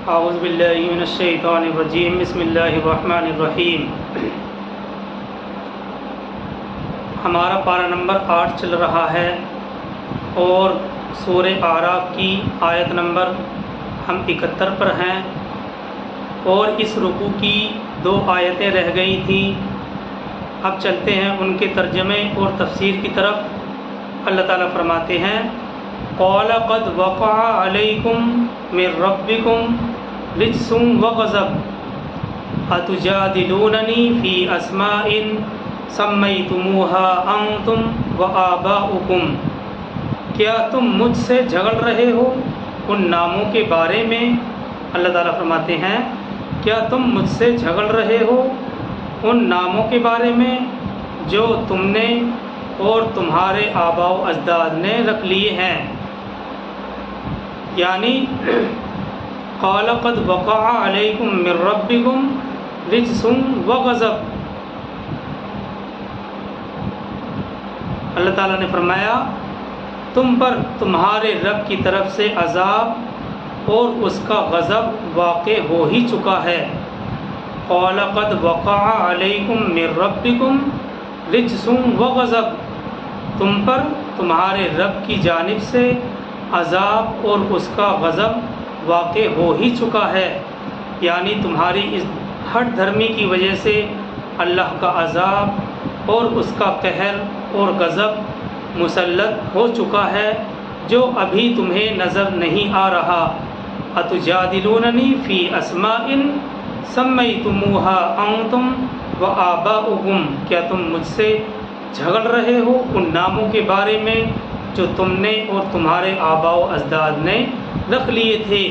اعوذ باللہ من الشیطان الرجیم بسم اللہ الرحمن الرحیم۔ ہمارا پارہ نمبر 8 چل رہا ہے اور سورہ اعراف کی آیت نمبر ہم 71 پر ہیں، اور اس رکوع کی 2 آیتیں رہ گئی تھیں۔ اب چلتے ہیں ان کے ترجمے اور تفسیر کی طرف۔ اللہ تعالیٰ فرماتے ہیں قَالَ قَدْ وَقَعَ عَلَيْكُمْ مِنْ رَبِّكُمْ رِجْسٌ وَغَضَبٌ أَتُجَادِلُونَنِي فِي أَسْمَاءٍ سَمَّيْتُمُوهَا أَنْتُمْ وَآبَاؤُكُمْ، کیا تم مجھ سے جھگڑ رہے ہو ان ناموں کے بارے میں؟ اللہ تعالیٰ فرماتے ہیں کیا تم مجھ سے جھگڑ رہے ہو ان ناموں کے بارے میں جو تم نے اور تمہارے آباء و اجداد نے رکھ لیے ہیں؟ یعنی قال قد وقع علیکم من ربکم رجس وغضب، اللہ تعالیٰ نے فرمایا تم پر تمہارے رب کی طرف سے عذاب اور اس کا غضب واقع ہو ہی چکا ہے۔ قال قد وقع علیکم من ربکم رجس وغضب، تم پر تمہارے رب کی جانب سے عذاب اور اس کا غضب واقع ہو ہی چکا ہے، یعنی تمہاری اس ہٹ دھرمی کی وجہ سے اللہ کا عذاب اور اس کا قہر اور غضب مسلط ہو چکا ہے، جو ابھی تمہیں نظر نہیں آ رہا۔ اتجادلوننی فی اسماء سمیتموها انتم وآباؤکم، کیا تم مجھ سے جھگڑ رہے ہو ان ناموں کے بارے میں جو تم نے اور تمہارے آباء و اجداد نے رکھ لیے تھے،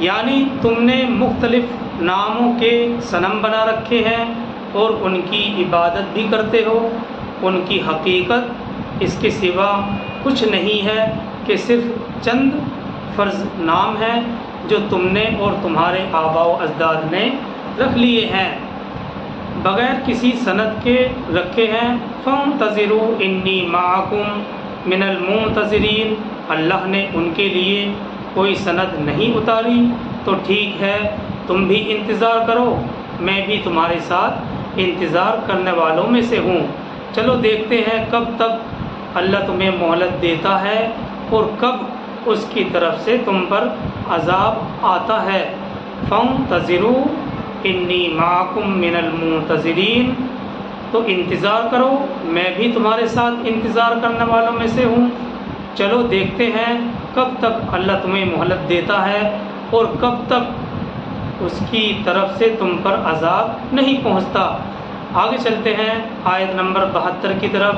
یعنی تم نے مختلف ناموں کے صنم بنا رکھے ہیں اور ان کی عبادت بھی کرتے ہو۔ ان کی حقیقت اس کے سوا کچھ نہیں ہے کہ صرف چند فرض نام ہیں جو تم نے اور تمہارے آباء و اجداد نے رکھ لیے ہیں، بغیر کسی سند کے رکھے ہیں۔ فانتظروا انی معکم من المنتظرین، اللہ نے ان کے لیے کوئی سند نہیں اتاری تو ٹھیک ہے تم بھی انتظار کرو، میں بھی تمہارے ساتھ انتظار کرنے والوں میں سے ہوں۔ چلو دیکھتے ہیں کب تک اللہ تمہیں مہلت دیتا ہے اور کب اس کی طرف سے تم پر عذاب آتا ہے۔ فانتظروا انی معکم من المنتظرین، تو انتظار کرو میں بھی تمہارے ساتھ انتظار کرنے والوں میں سے ہوں۔ چلو دیکھتے ہیں کب تک اللہ تمہیں مہلت دیتا ہے اور کب تک اس کی طرف سے تم پر عذاب نہیں پہنچتا۔ آگے چلتے ہیں آیت نمبر 72 کی طرف۔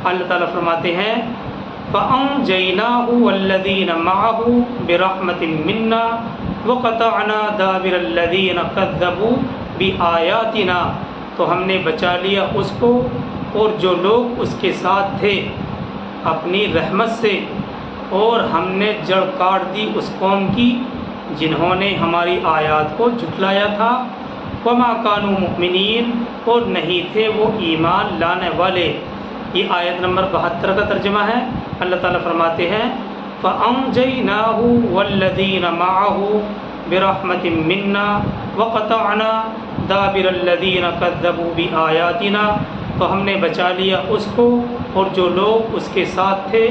اللہ تعالیٰ فرماتے ہیں فَأَنْجَيْنَاهُ وَالَّذِينَ مَعَهُ بِرَحْمَةٍ مِنَّا وَقَطَعْنَا دَابِرَ الَّذِينَ كَذَّبُوا بِآيَاتِنَا، تو ہم نے بچا لیا اس کو اور جو لوگ اس کے ساتھ تھے اپنی رحمت سے، اور ہم نے جڑ کاٹ دی اس قوم کی جنہوں نے ہماری آیات کو جھٹلایا تھا۔ وَمَا كَانُوا مُؤْمِنِينَ، اور نہیں تھے وہ ایمان لانے والے۔ یہ آیت نمبر 72 کا ترجمہ ہے۔ اللہ تعالیٰ فرماتے ہیں فَأَنْجَيْنَاهُ وَالَّذِينَ مَعَهُ بِرَحْمَةٍ مِنَّا وَقَطَعْنَا دَابِرَ الَّذِينَ كَذَّبُوا بِآيَاتِنَا، تو ہم نے بچا لیا اس کو اور جو لوگ اس کے ساتھ تھے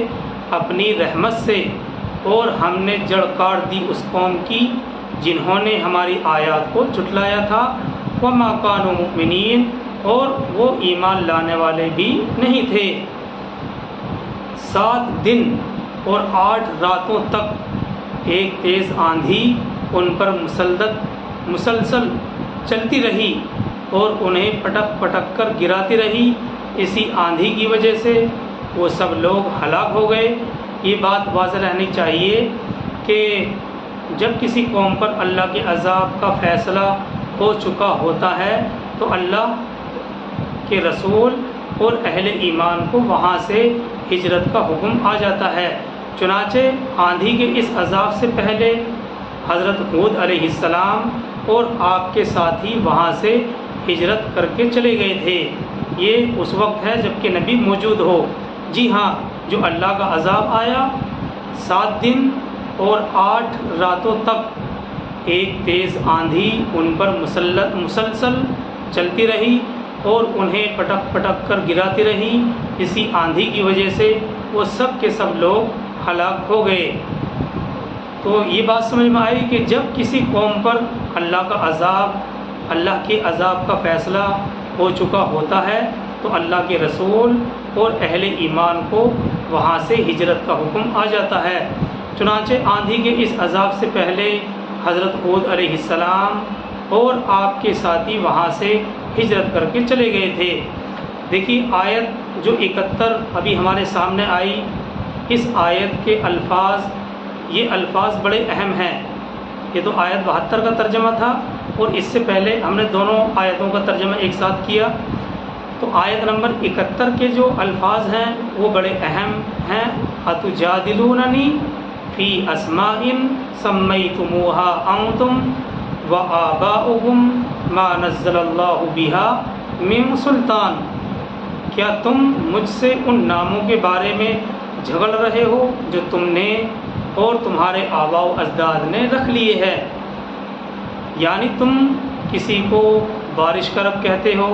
اپنی رحمت سے، اور ہم نے جڑ کاٹ دی اس قوم کی جنہوں نے ہماری آیات کو جھٹلایا تھا۔ وَمَا كَانُوا مُؤْمِنِينَ، اور وہ ایمان لانے والے بھی نہیں تھے۔ 7 دن اور 8 راتوں تک ایک تیز آندھی ان پر مسلسل چلتی رہی اور انہیں پٹک پٹک کر گراتی رہی۔ اسی آندھی کی وجہ سے وہ سب لوگ ہلاک ہو گئے۔ یہ بات واضح رہنی چاہیے کہ جب کسی قوم پر اللہ کے عذاب کا فیصلہ ہو چکا ہوتا ہے تو اللہ کے رسول اور اہل ایمان کو وہاں سے ہجرت کا حکم آ جاتا ہے۔ چنانچہ آندھی کے اس عذاب سے پہلے حضرت ہود علیہ السلام اور آپ کے ساتھی وہاں سے ہجرت کر کے چلے گئے تھے۔ یہ اس وقت ہے جب کہ نبی موجود ہو۔ جی ہاں، جو اللہ کا عذاب آیا 7 دن اور 8 راتوں تک ایک تیز آندھی ان پر مسلسل چلتی رہی اور انہیں پٹک پٹک کر گراتی رہی۔ اسی آندھی کی وجہ سے وہ سب کے سب لوگ ہلاک ہو گئے۔ تو یہ بات سمجھ میں آئی کہ جب کسی قوم پر اللہ کے عذاب کا فیصلہ ہو چکا ہوتا ہے تو اللہ کے رسول اور اہل ایمان کو وہاں سے ہجرت کا حکم آ جاتا ہے۔ چنانچہ آندھی کے اس عذاب سے پہلے حضرت ہود علیہ السلام اور آپ کے ساتھی وہاں سے ہجرت کر کے چلے گئے تھے۔ دیکھیے آیت جو 71 ابھی ہمارے سامنے آئی، اس آیت کے یہ الفاظ بڑے اہم ہیں۔ یہ تو آیت 72 کا ترجمہ تھا اور اس سے پہلے ہم نے دونوں آیتوں کا ترجمہ ایک ساتھ کیا۔ تو آیت نمبر 71 کے جو الفاظ ہیں وہ بڑے اہم ہیں۔ أَتُجَادِلُونَنِي فِي أَسْمَاءٍ سَمَّيْتُمُوهَا أَنْتُمْ وَآبَاؤُكُمْ مَا نَزَّلَ اللَّهُ بِهَا مِنْ سُلْطَانٍ، کیا تم مجھ سے ان ناموں کے بارے میں جھگڑ رہے ہو جو تم نے اور تمہارے آباء و اجداد نے رکھ لیے ہیں؟ یعنی تم کسی کو بارش کا رب کہتے ہو،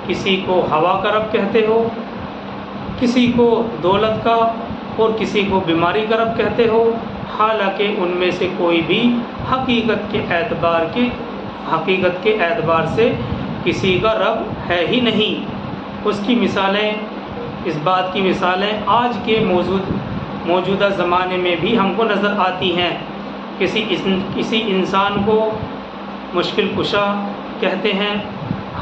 کسی کو ہوا کا رب کہتے ہو، کسی کو دولت کا اور کسی کو بیماری کا رب کہتے ہو، حالانکہ ان میں سے کوئی بھی حقیقت کے اعتبار سے کسی کا رب ہے ہی نہیں۔ اس بات کی مثالیں آج کے موجودہ زمانے میں بھی ہم کو نظر آتی ہیں۔ کسی انسان کو مشکل کشا کہتے ہیں،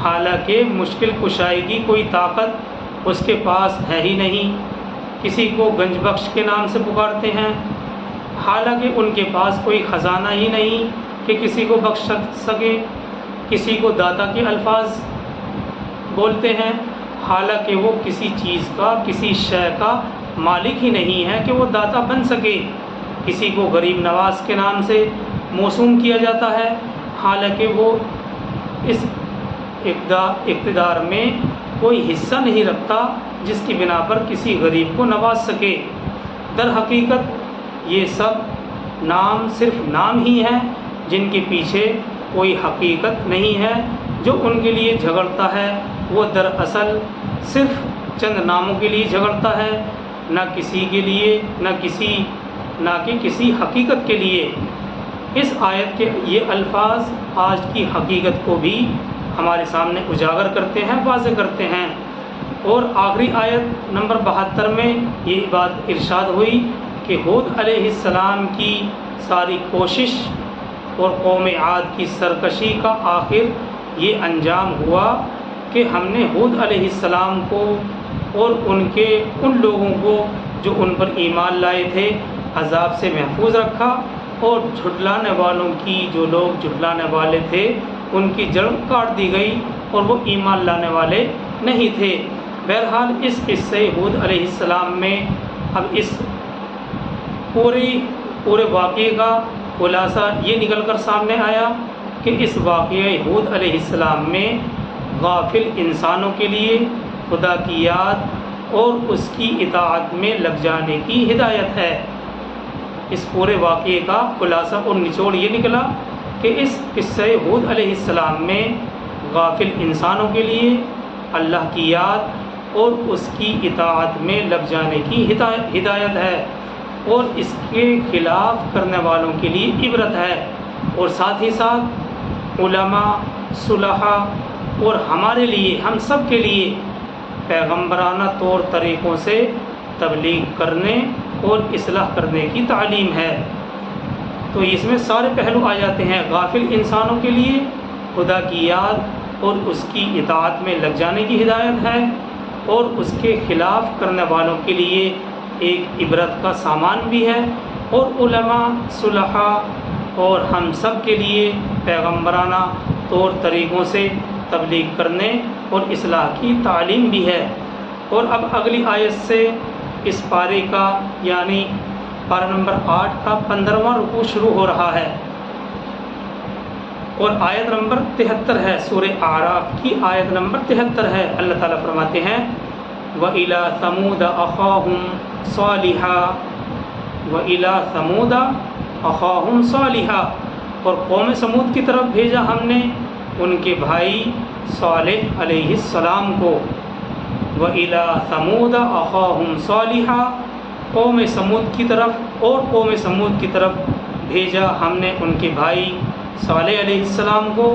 حالانکہ مشکل کشائی کی کوئی طاقت اس کے پاس ہے ہی نہیں۔ کسی کو گنج بخش کے نام سے پکارتے ہیں، حالانکہ ان کے پاس کوئی خزانہ ہی نہیں کہ کسی کو بخش سکے۔ کسی کو داتا کے الفاظ بولتے ہیں، حالانکہ وہ کسی چیز کا، کسی شے کا مالک ہی نہیں ہے کہ وہ داتا بن سکے۔ کسی کو غریب نواز کے نام سے موسوم کیا جاتا ہے، حالانکہ وہ اس اقتدار میں کوئی حصہ نہیں رکھتا جس کی بنا پر کسی غریب کو نواز سکے۔ در حقیقت یہ سب نام صرف نام ہی ہیں جن کے پیچھے کوئی حقیقت نہیں ہے۔ جو ان کے لیے جھگڑتا ہے وہ دراصل صرف چند ناموں کے لیے جھگڑتا ہے، نہ کہ کسی حقیقت کے لیے۔ اس آیت کے یہ الفاظ آج کی حقیقت کو بھی ہمارے سامنے اجاگر کرتے ہیں، واضح کرتے ہیں۔ اور آخری آیت نمبر 72 میں یہ بات ارشاد ہوئی کہ ہود علیہ السلام کی ساری کوشش اور قوم عاد کی سرکشی کا آخر یہ انجام ہوا کہ ہم نے ہود علیہ السلام کو اور ان لوگوں کو جو ان پر ایمان لائے تھے عذاب سے محفوظ رکھا، اور جھٹلانے والوں کی، جو لوگ جھٹلانے والے تھے، ان کی جڑ کاٹ دی گئی اور وہ ایمان لانے والے نہیں تھے۔ بہرحال اس قصے ہود علیہ السلام میں اب اس پورے واقعے کا خلاصہ یہ نکل کر سامنے آیا کہ اس واقعہ ہود علیہ السلام میں غافل انسانوں کے لیے خدا کی یاد اور اس کی اطاعت میں لگ جانے کی ہدایت ہے۔ اس پورے واقعے کا خلاصہ اور نچوڑ یہ نکلا کہ اس قصہ ہود علیہ السلام میں غافل انسانوں کے لیے اللہ کی یاد اور اس کی اطاعت میں لگ جانے کی ہدایت ہے، اور اس کے خلاف کرنے والوں کے لیے عبرت ہے، اور ساتھ ہی ساتھ علماء، صلحاء اور ہمارے لیے، ہم سب کے لیے پیغمبرانہ طور طریقوں سے تبلیغ کرنے اور اصلاح کرنے کی تعلیم ہے۔ تو اس میں سارے پہلو آ جاتے ہیں۔ غافل انسانوں کے لیے خدا کی یاد اور اس کی اطاعت میں لگ جانے کی ہدایت ہے، اور اس کے خلاف کرنے والوں کے لیے ایک عبرت کا سامان بھی ہے، اور علماء، صلحاء اور ہم سب کے لیے پیغمبرانہ طور طریقوں سے تبلیغ کرنے اور اصلاح کی تعلیم بھی ہے۔ اور اب اگلی آیت سے اس پارے کا، یعنی پارہ نمبر 8 کا 15واں رکوع شروع ہو رہا ہے، اور آیت نمبر 73 ہے، سورہ اعراف کی آیت نمبر 73 ہے۔ اللہ تعالیٰ فرماتے ہیں وَإِلَىٰ ثَمُودَ أَخَاهُمْ صَالِحًا وَإِلَىٰ ثَمُودَ أَخَاهُمْ صَالِحًا، اور قوم سمود کی طرف بھیجا ہم نے ان کے بھائی صالح علیہ السلام کو۔ وَإِلَىٰ ثَمُودَ أَخَاهُمْ صَالِحًا، قوم سمود کی طرف اور قوم سمود کی طرف بھیجا ہم نے ان کے بھائی صالح علیہ السلام کو۔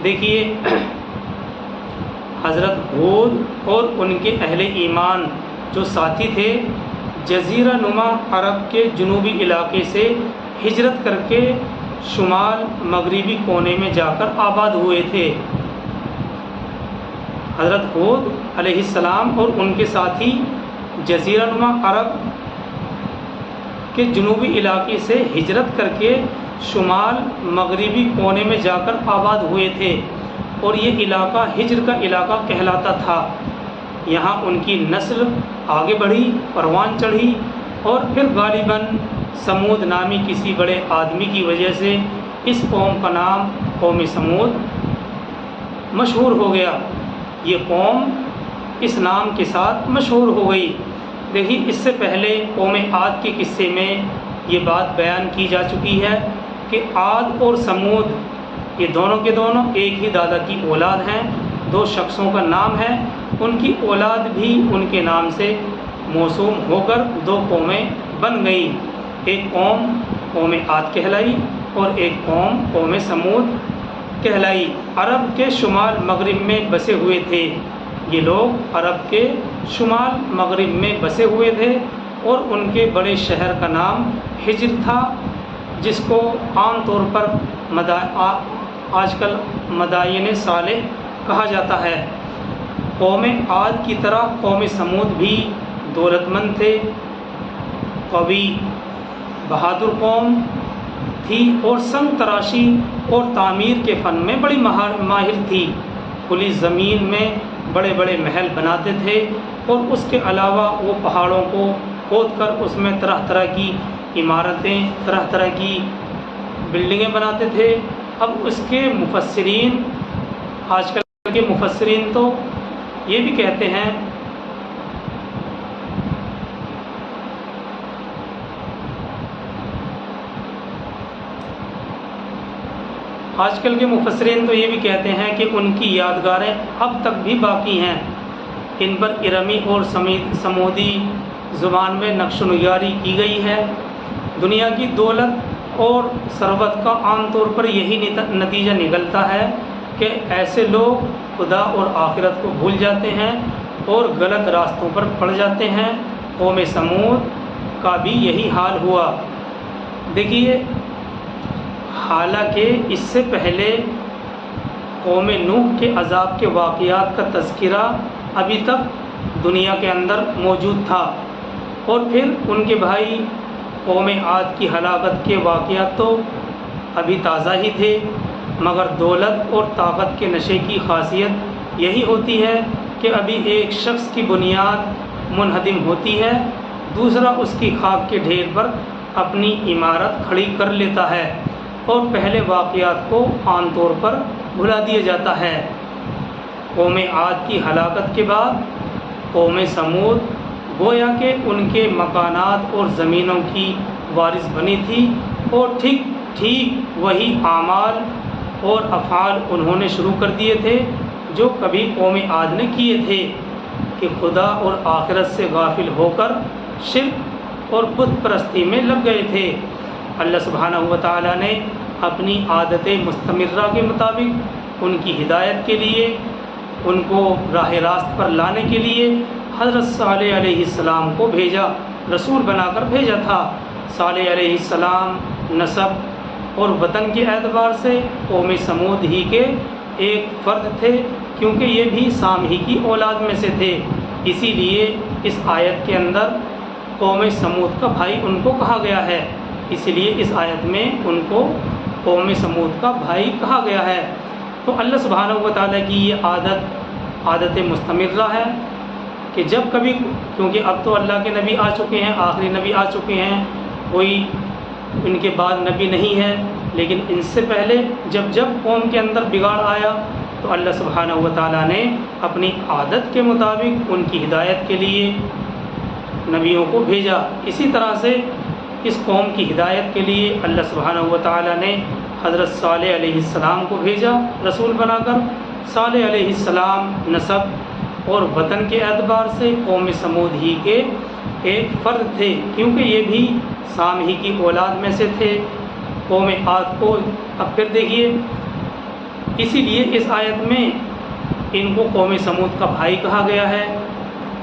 دیکھیے حضرت ہود اور ان کے اہل ایمان جو ساتھی تھے جزیرہ نما عرب کے جنوبی علاقے سے ہجرت کر کے شمال مغربی کونے میں جا کر آباد ہوئے تھے۔ حضرت ہود علیہ السلام اور ان کے ساتھی جزیرہ نما عرب کے جنوبی علاقے سے ہجرت کر کے شمال مغربی کونے میں جا کر آباد ہوئے تھے، اور یہ علاقہ ہجر کا علاقہ کہلاتا تھا۔ یہاں ان کی نسل آگے بڑھی، پروان چڑھی، اور پھر غالباً سمود نامی کسی بڑے آدمی کی وجہ سے اس قوم کا نام قوم سمود مشہور ہو گیا۔ یہ قوم اس نام کے ساتھ مشہور ہو گئی۔ دیکھیے اس سے پہلے قوم عاد کے قصے میں یہ بات بیان کی جا چکی ہے کہ عاد اور سمود یہ دونوں کے دونوں ایک ہی دادا کی اولاد ہیں، دو شخصوں کا نام ہے، ان کی اولاد بھی ان کے نام سے موسوم ہو کر دو قومیں بن گئی۔ ایک قوم قوم عاد کہلائی اور ایک قوم قوم سمود کہلائی۔ عرب کے شمال مغرب میں بسے ہوئے تھے یہ لوگ، عرب کے شمال مغرب میں بسے ہوئے تھے، اور ان کے بڑے شہر کا نام ہجر تھا، جس کو عام طور پر آج کل مدائن صالح کہا جاتا ہے۔ قوم عاد کی طرح قوم سمود بھی دولت مند تھے، قوی بہادر قوم تھی، اور سنگ تراشی اور تعمیر کے فن میں بڑی ماہر تھی۔ کھلی زمین میں بڑے بڑے محل بناتے تھے، اور اس کے علاوہ وہ پہاڑوں کو کھود کر اس میں طرح طرح کی عمارتیں، طرح طرح کی بلڈنگیں بناتے تھے۔ اب اس کے مفسرین، آج کل کے مفسرین تو یہ بھی کہتے ہیں کہ ان کی یادگاریں اب تک بھی باقی ہیں۔ ان پر ارمی اور سمودی زبان میں نقش و نگاری کی گئی ہے۔ دنیا کی دولت اور ثروت کا عام طور پر یہی نتیجہ نکلتا ہے کہ ایسے لوگ خدا اور آخرت کو بھول جاتے ہیں اور غلط راستوں پر پڑ جاتے ہیں۔ قوم سمود کا بھی یہی حال ہوا۔ دیکھیے حالانکہ اس سے پہلے قوم نوح کے عذاب کے واقعات کا تذکرہ ابھی تک دنیا کے اندر موجود تھا، اور پھر ان کے بھائی قوم عاد کی ہلاکت کے واقعات تو ابھی تازہ ہی تھے، مگر دولت اور طاقت کے نشے کی خاصیت یہی ہوتی ہے کہ ابھی ایک شخص کی بنیاد منہدم ہوتی ہے، دوسرا اس کی خاک کے ڈھیر پر اپنی عمارت کھڑی کر لیتا ہے، اور پہلے واقعات کو عام طور پر بھلا دیا جاتا ہے۔ قوم عاد کی ہلاکت کے بعد قوم سمود گویا کہ ان کے مکانات اور زمینوں کی وارث بنی تھی، اور ٹھیک وہی اعمال اور افعال انہوں نے شروع کر دیے تھے جو کبھی قوم عاد نے کیے تھے، کہ خدا اور آخرت سے غافل ہو کر شرک اور بت پرستی میں لگ گئے تھے۔ اللہ سبحانہ و تعالیٰ نے اپنی عادت مستمرہ کے مطابق ان کی ہدایت کے لیے، ان کو راہ راست پر لانے کے لیے حضرت صالح علیہ السلام کو بھیجا، رسول بنا کر بھیجا تھا۔ صالح علیہ السلام نسب اور وطن کے اعتبار سے قوم سمود ہی کے ایک فرد تھے، کیونکہ یہ بھی سام ہی کی اولاد میں سے تھے، اسی لیے اس آیت کے اندر قوم سمود کا بھائی ان کو کہا گیا ہے، اسی لیے اس آیت میں ان کو قوم سمود کا بھائی کہا گیا ہے۔ تو اللہ سبحانہ و تعالیٰ کی یہ عادت مستمرہ ہے کہ جب کبھی، کیونکہ اب تو اللہ کے نبی آ چکے ہیں، آخری نبی آ چکے ہیں، کوئی ان کے بعد نبی نہیں ہے، لیکن ان سے پہلے جب قوم کے اندر بگاڑ آیا تو اللہ سبحانہ و تعالیٰ نے اپنی عادت کے مطابق ان کی ہدایت کے لیے نبیوں کو بھیجا۔ اسی طرح سے اس قوم کی ہدایت کے لیے اللہ سبحانہ و تعالیٰ نے حضرت صالح علیہ السلام کو بھیجا رسول بنا کر۔ صالح علیہ السلام نسب اور وطن کے اعتبار سے قوم سمود ہی کے ایک فرد تھے، کیونکہ یہ بھی سام ہی کی اولاد میں سے تھے۔ قوم عاد کو اب پھر دیکھیے، اسی لیے اس آیت میں ان کو قوم سمود کا بھائی کہا گیا ہے۔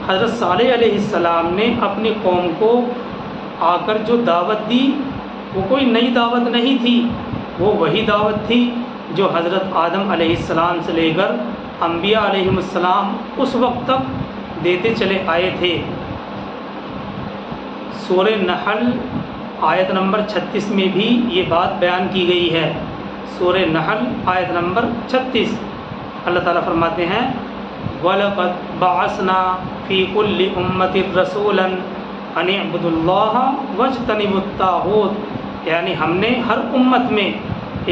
حضرت صالح علیہ السلام نے اپنی قوم کو آ کر جو دعوت دی وہ کوئی نئی دعوت نہیں تھی، وہ وہی دعوت تھی جو حضرت آدم علیہ السلام سے لے کر انبیاء علیہ السلام اس وقت تک دیتے چلے آئے تھے۔ سورہ نحل آیت نمبر 36 میں بھی یہ بات بیان کی گئی ہے۔ سورہ نحل آیت نمبر 36 اللہ تعالیٰ فرماتے ہیں وَلَقَدْ بَعَثْنَا فِي كُلِّ أُمَّةٍ رَسُولًا أَنِ اعْبُدُوا اللَّهَ وَاجْتَنِبُوا الطَّاغُوتَ، یعنی ہم نے ہر امت میں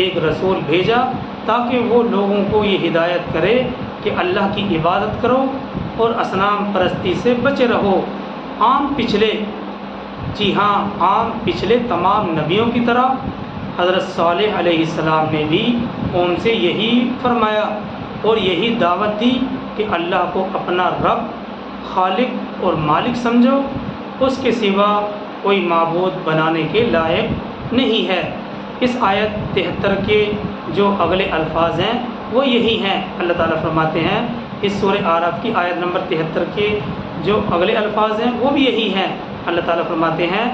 ایک رسول بھیجا تاکہ وہ لوگوں کو یہ ہدایت کرے کہ اللہ کی عبادت کرو اور اصنام پرستی سے بچے رہو۔ عام پچھلے تمام نبیوں کی طرح حضرت صالح علیہ السلام نے بھی قوم سے یہی فرمایا اور یہی دعوت دی کہ اللہ کو اپنا رب، خالق اور مالک سمجھو، اس کے سوا کوئی معبود بنانے کے لائق نہیں ہے۔ اس آیت 73 کے جو اگلے الفاظ ہیں وہ یہی ہیں۔ اللہ تعالیٰ فرماتے ہیں اس سورہ اعراف کی آیت نمبر 73 کے جو اگلے الفاظ ہیں وہ بھی یہی ہیں۔ اللہ تعالیٰ فرماتے ہیں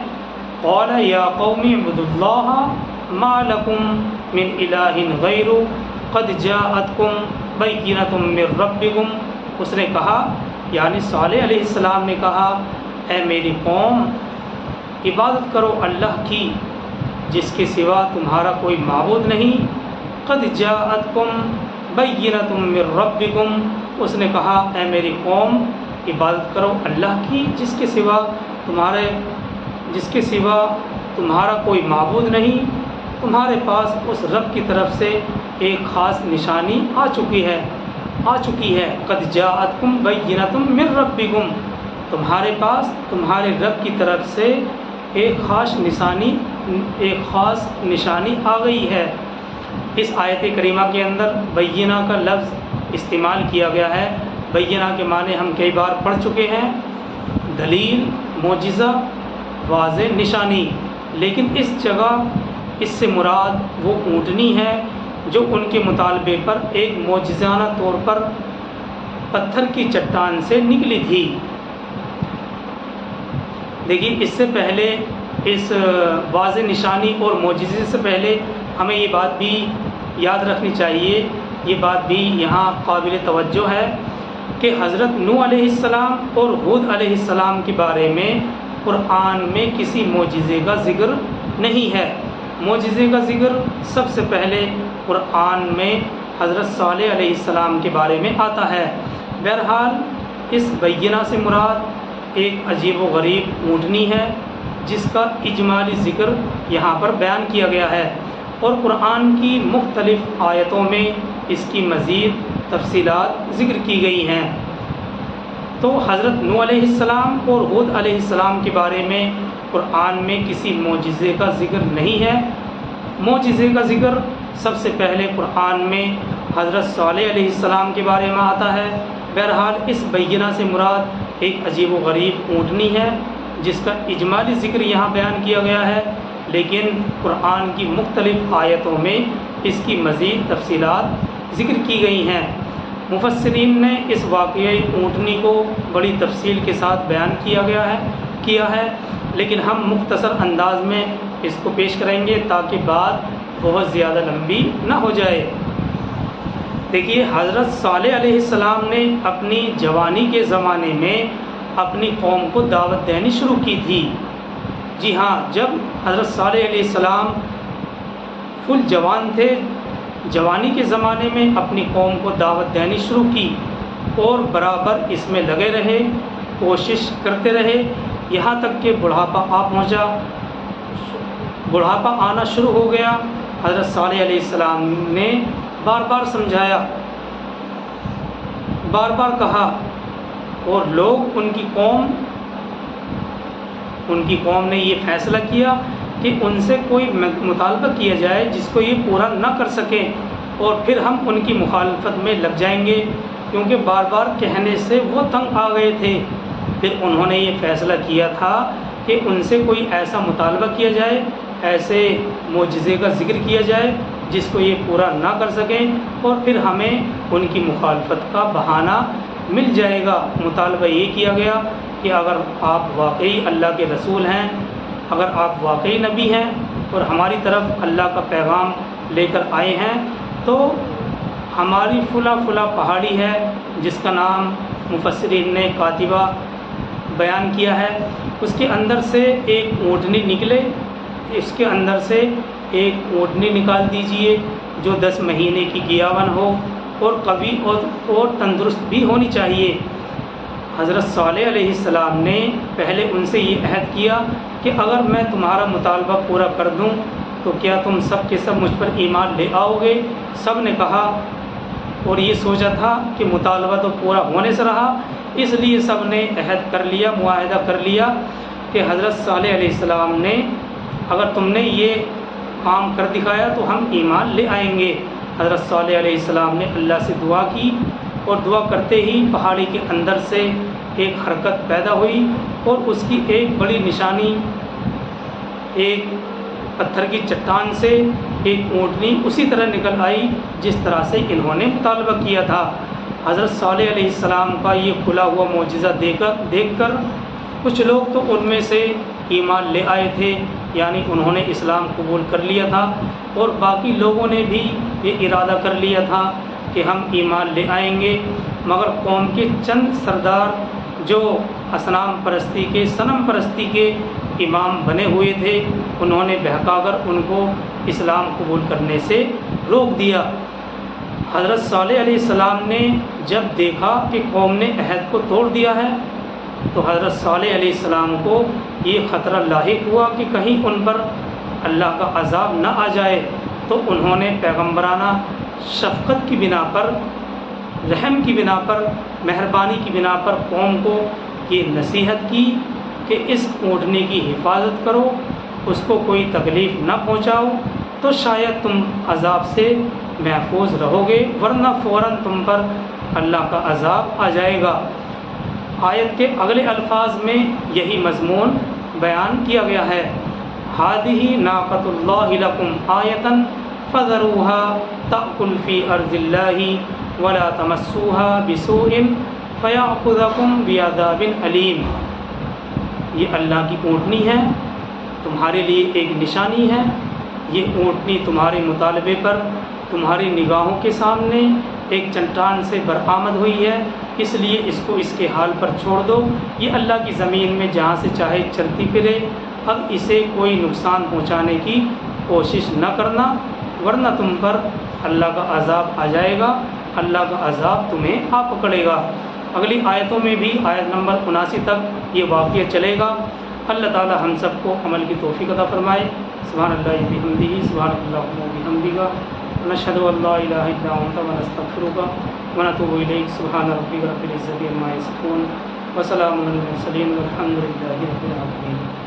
قال یا قوم اعبدوا اللہ ما لکم من الہ غیرہ قد جاءتکم بینۃ من ربکم، اس نے کہا یعنی صالح علیہ السلام نے کہا اے میری قوم عبادت کرو اللہ کی جس کے سوا تمہارا کوئی معبود نہیں۔ قد جاءتکم بینۃ من ربکم، اس نے کہا اے میری قوم عبادت کرو اللہ کی جس کے سوا تمہارا کوئی معبود نہیں، تمہارے پاس اس رب کی طرف سے ایک خاص نشانی آ چکی ہے۔ قد جاءتکم بینۃ من ربکم، تمہارے پاس تمہارے رب کی طرف سے ایک خاص نشانی آ گئی ہے۔ اس آیت کریمہ کے اندر بینہ کا لفظ استعمال کیا گیا ہے۔ بینہ کے معنی ہم کئی بار پڑھ چکے ہیں، دلیل، معجزہ، واضح نشانی، لیکن اس جگہ اس سے مراد وہ اونٹنی ہے جو ان کے مطالبے پر ایک معجزانہ طور پر پتھر کی چٹان سے نکلی تھی۔ دیکھیے اس سے پہلے اس واضح نشانی اور معجزے سے پہلے ہمیں یہ بات بھی یاد رکھنی چاہیے، یہ بات بھی یہاں قابل توجہ ہے کہ حضرت نوح علیہ السلام اور ہود علیہ السلام کے بارے میں قرآن میں کسی معجزے کا ذکر نہیں ہے۔ معجزے کا ذکر سب سے پہلے قرآن میں حضرت صالح علیہ السلام کے بارے میں آتا ہے۔ بہرحال اس بینہ سے مراد ایک عجیب و غریب اونٹنی ہے جس کا اجمالی ذکر یہاں پر بیان کیا گیا ہے، اور قرآن کی مختلف آیتوں میں اس کی مزید تفصیلات ذکر کی گئی ہیں۔ تو حضرت نوح علیہ السلام اور ہود علیہ السلام کے بارے میں قرآن میں کسی معجزے کا ذکر نہیں ہے۔ معجزے کا ذکر سب سے پہلے قرآن میں حضرت صالح علیہ السلام کے بارے میں آتا ہے۔ بہرحال اس بینہ سے مراد ایک عجیب و غریب اونٹنی ہے جس کا اجمالی ذکر یہاں بیان کیا گیا ہے، لیکن قرآن کی مختلف آیتوں میں اس کی مزید تفصیلات ذکر کی گئی ہیں۔ مفسرین نے اس واقعہ اونٹنی کو بڑی تفصیل کے ساتھ بیان کیا ہے، لیکن ہم مختصر انداز میں اس کو پیش کریں گے تاکہ بات بہت زیادہ لمبی نہ ہو جائے۔ دیکھیے حضرت صالح علیہ السلام نے اپنی جوانی کے زمانے میں اپنی قوم کو دعوت دینی شروع کی تھی۔ جی ہاں، جب حضرت صالح علیہ السلام فل جوان تھے، جوانی کے زمانے میں اپنی قوم کو دعوت دینی شروع کی اور برابر اس میں لگے رہے، کوشش کرتے رہے، یہاں تک کہ بڑھاپا آنا شروع ہو گیا۔ حضرت صالح علیہ السلام نے بار بار سمجھایا، بار بار کہا، اور لوگ ان کی قوم نے یہ فیصلہ کیا کہ ان سے کوئی مطالبہ کیا جائے جس کو یہ پورا نہ کر سکیں اور پھر ہم ان کی مخالفت میں لگ جائیں گے، کیونکہ بار بار کہنے سے وہ تنگ آ گئے تھے۔ پھر انہوں نے یہ فیصلہ کیا تھا کہ ان سے کوئی ایسا مطالبہ کیا جائے، ایسے معجزے کا ذکر کیا جائے جس کو یہ پورا نہ کر سکیں، اور پھر ہمیں ان کی مخالفت کا بہانہ مل جائے گا۔ مطالبہ یہ کیا گیا کہ اگر آپ واقعی اللہ کے رسول ہیں، اگر آپ واقعی نبی ہیں اور ہماری طرف اللہ کا پیغام لے کر آئے ہیں، تو ہماری فلاں فلاں پہاڑی ہے جس کا نام مفسرین نے کاتبہ بیان کیا ہے، اس کے اندر سے ایک اونٹنی نکلے، اس کے اندر سے ایک اونٹنی نکال دیجئے جو 10 مہینے کی گیاون ہو اور قوی اور تندرست بھی ہونی چاہیے۔ حضرت صالح علیہ السلام نے پہلے ان سے یہ عہد کیا کہ اگر میں تمہارا مطالبہ پورا کر دوں تو کیا تم سب کے سب مجھ پر ایمان لے آؤ گے؟ سب نے کہا، اور یہ سوچا تھا کہ مطالبہ تو پورا ہونے سے رہا، اس لیے سب نے عہد کر لیا، معاہدہ کر لیا کہ حضرت صالح علیہ السلام نے اگر تم نے یہ کام کر دکھایا تو ہم ایمان لے آئیں گے۔ حضرت صالح علیہ السلام نے اللہ سے دعا کی، اور دعا کرتے ہی پہاڑی کے اندر سے ایک حرکت پیدا ہوئی، اور اس کی ایک بڑی نشانی، ایک پتھر کی چٹان سے ایک اونٹنی اسی طرح نکل آئی جس طرح سے انہوں نے مطالبہ کیا تھا۔ حضرت صالح علیہ السلام کا یہ کھلا ہوا معجزہ دیکھ کر کچھ لوگ تو ان میں سے ایمان لے آئے تھے، یعنی انہوں نے اسلام قبول کر لیا تھا، اور باقی لوگوں نے بھی یہ ارادہ کر لیا تھا کہ ہم ایمان لے آئیں گے، مگر قوم کے چند سردار جو اصنام پرستی کے، صنم پرستی کے امام بنے ہوئے تھے، انہوں نے بہکا کر ان کو اسلام قبول کرنے سے روک دیا۔ حضرت صالح علیہ السلام نے جب دیکھا کہ قوم نے عہد کو توڑ دیا ہے تو حضرت صالح علیہ السلام کو یہ خطرہ لاحق ہوا کہ کہیں ان پر اللہ کا عذاب نہ آ جائے، تو انہوں نے پیغمبرانہ شفقت کی بنا پر، رحم کی بنا پر، مہربانی کی بنا پر قوم کو یہ نصیحت کی کہ اس اونٹنی کی حفاظت کرو، اس کو کوئی تکلیف نہ پہنچاؤ، تو شاید تم عذاب سے محفوظ رہو گے، ورنہ فوراً تم پر اللہ کا عذاب آ جائے گا۔ آیت کے اگلے الفاظ میں یہی مضمون بیان کیا گیا ہے، ہذہ ناقۃ اللہ لکم آیۃ فذروها تأکل فی ارض اللہ ولا تمسوها بسوء فیأخذکم بعذاب علیم۔ یہ اللہ کی اونٹنی ہے، تمہارے لیے ایک نشانی ہے۔ یہ اونٹنی تمہارے مطالبے پر، تمہاری نگاہوں کے سامنے ایک چٹان سے برآمد ہوئی ہے، اس لیے اس کو اس کے حال پر چھوڑ دو، یہ اللہ کی زمین میں جہاں سے چاہے چلتی پھرے، اب اسے کوئی نقصان پہنچانے کی کوشش نہ کرنا، ورنہ تم پر اللہ کا عذاب آ جائے گا، اللہ کا عذاب تمہیں آ پکڑے گا۔ اگلی آیتوں میں بھی آیت نمبر 79 تک یہ واقعہ چلے گا۔ اللہ تعالی ہم سب کو عمل کی توفیق عطا فرمائے۔ سبحان اللہ بحمدہ، سبحان اللہ وبحمدہ، نشہد ان لا الہ الا انت ونستغفرک ونتوب الیک۔ سبحان ربک رب العزۃ عما یصفون وسلام علی المرسلین والحمد للہ رب العالمین۔